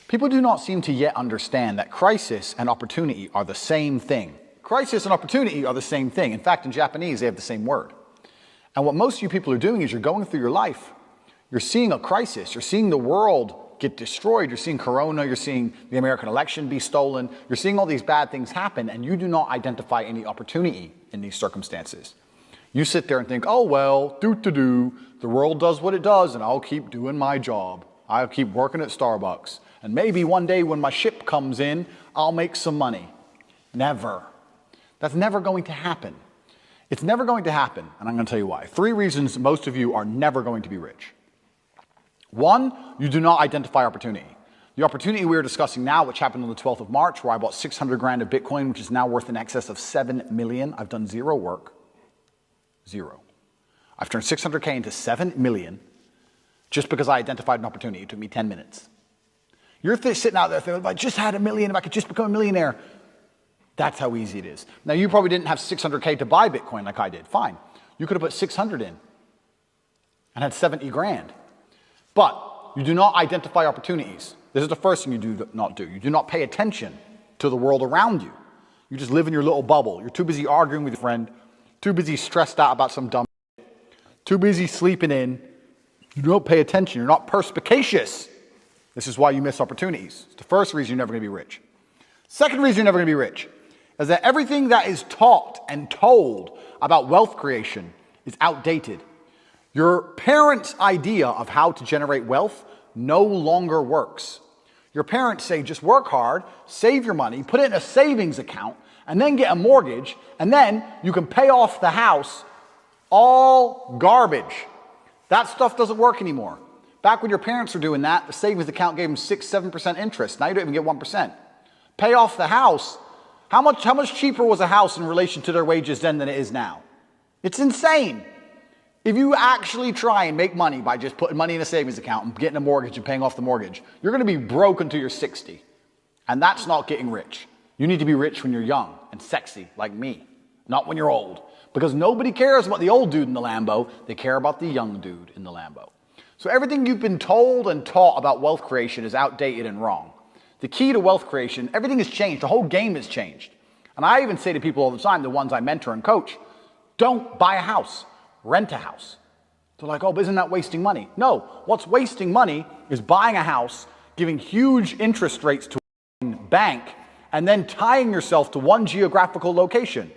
People do not seem to yet understand that crisis and opportunity are the same thing. Crisis and opportunity are the same thing. In fact, in Japanese, they have the same word. And what most of you people are doing is you're going through your life. You're seeing a crisis. You're seeing the world get destroyed. You're seeing Corona. You're seeing the American election be stolen. You're seeing all these bad things happen, and you do not identify any opportunity in these circumstances. You sit there and think, oh, well, the world does what it does, and I'll keep doing my job. I'll keep working at Starbucks. And maybe one day when my ship comes in, I'll make some money. Never. That's never going to happen. It's never going to happen, and I'm going to tell you why. 3 reasons most of you are never going to be rich. 1, you do not identify opportunity. The opportunity we're discussing now, which happened on the 12th of March, where I bought 600 grand of Bitcoin, which is now worth in excess of 7 million. I've done 0 work. 0. I've turned 600K into 7 million just because I identified an opportunity. It took me 10 minutes. You're sitting out there thinking, if I just had $1 million, if I could just become a millionaire. That's how easy it is. Now, you probably didn't have 600K to buy Bitcoin like I did. Fine. You could have put 600 in and had 70 grand. But you do not identify opportunities. This is the first thing you do not do. You do not pay attention to the world around you. You just live in your little bubble. You're too busy arguing with your friend, too busy stressed out about some dumb shit, too busy sleeping in. You don't pay attention. You're not perspicacious. This is why you miss opportunities. It's the first reason you're never going to be rich. Second reason you're never going to be rich is that everything that is taught and told about wealth creation is outdated. Your parents' idea of how to generate wealth no longer works. Your parents say just work hard, save your money, put it in a savings account, and then get a mortgage, and then you can pay off the house. All garbage. That stuff doesn't work anymore. Back when your parents were doing that, the savings account gave them 6-7% interest. Now you don't even get 1%. Pay off the house. How much cheaper was a house in relation to their wages then than it is now? It's insane. If you actually try and make money by just putting money in a savings account and getting a mortgage and paying off the mortgage, you're going to be broke until you're 60. And that's not getting rich. You need to be rich when you're young and sexy like me, not when you're old. Because nobody cares about the old dude in the Lambo. They care about the young dude in the Lambo. So everything you've been told and taught about wealth creation is outdated and wrong. The key to wealth creation, everything has changed. The whole game has changed. And I even say to people all the time, the ones I mentor and coach, don't buy a house, rent a house. They're like, oh, but isn't that wasting money? No, what's wasting money is buying a house, giving huge interest rates to a bank, and then tying yourself to one geographical location.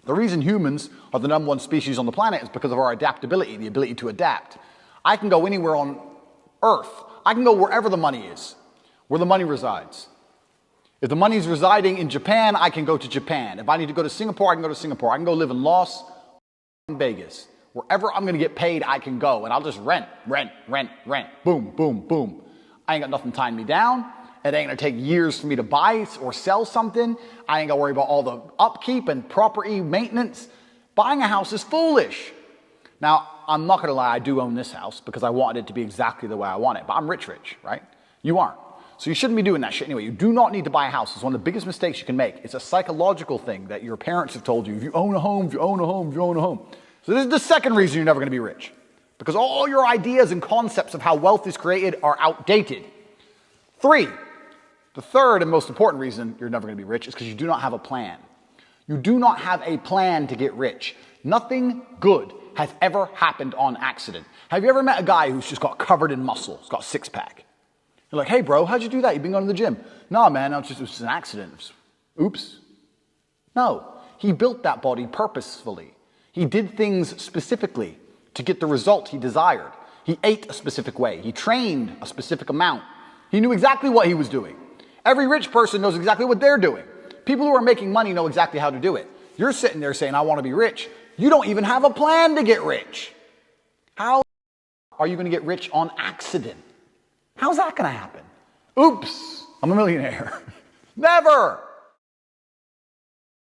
The reason humans are the #1 species on the planet is because of our adaptability, the ability to adapt. I can go anywhere on Earth. I can go wherever the money is, where the money resides. If the money is residing in Japan, I can go to Japan. If I need to go to Singapore, I can go to Singapore. I can go live in Las Vegas. Wherever I'm going to get paid, I can go. And I'll just rent. Boom, boom, boom. I ain't got nothing tying me down. It ain't going to take years for me to buy or sell something. I ain't got to worry about all the upkeep and property maintenance. Buying a house is foolish. Now, I'm not going to lie, I do own this house because I wanted it to be exactly the way I want it. But I'm rich, right? You aren't. So you shouldn't be doing that shit anyway. You do not need to buy a house. It's one of the biggest mistakes you can make. It's a psychological thing that your parents have told you. If you own a home, if you own a home, if you own a home. So this is the second reason you're never going to be rich. Because all your ideas and concepts of how wealth is created are outdated. 3, the third and most important reason you're never going to be rich is because you do not have a plan. You do not have a plan to get rich. Nothing good has ever happened on accident. Have you ever met a guy who's just got covered in muscle, he's got a 6-pack? You're like, hey bro, how'd you do that? You've been going to the gym. No man, it was just an accident. Oops. No, he built that body purposefully. He did things specifically to get the result he desired. He ate a specific way. He trained a specific amount. He knew exactly what he was doing. Every rich person knows exactly what they're doing. People who are making money know exactly how to do it. You're sitting there saying, I want to be rich. You don't even have a plan to get rich. How are you going to get rich on accident? How's that going to happen? Oops, I'm a millionaire. Never.